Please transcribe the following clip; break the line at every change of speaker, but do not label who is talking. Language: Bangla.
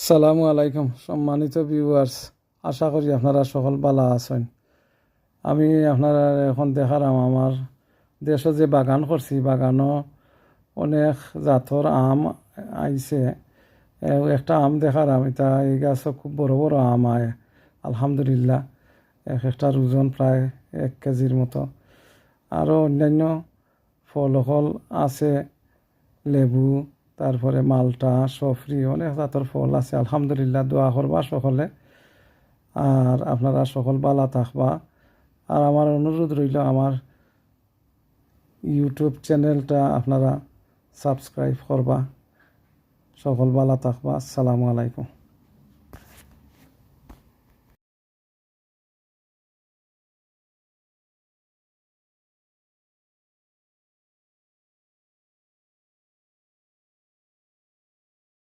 সালামু আলাইকুম সম্মানিত ভিউয়ার্স, আশা করি আপনারা সকল ভালো আছেন। আমি আপনারা এখন দেখালাম আমার দেশে যে বাগান করছি, বাগানও অনেক জাতর আম আইছে। একটা আম দেখালাম, এটা এই গাছও খুব বড় বড় আম আয় আলহামদুলিল্লাহ। একটার ওজন প্রায় 1 কেজির মতো। আরও অন্যান্য ফল আছে, লেবু, তারপরে মালটা, সফরি, অনেক জাতের ফল আছে আলহামদুলিল্লাহ। দোয়া করবা সকলে, আর আপনারা সকল ভালো থাকবা। আর আমার অনুরোধ রইল, আমার ইউটিউব চ্যানেলটা আপনারা সাবস্ক্রাইব করবা। সকল ভালো থাকবা। আসসালামু আলাইকুম।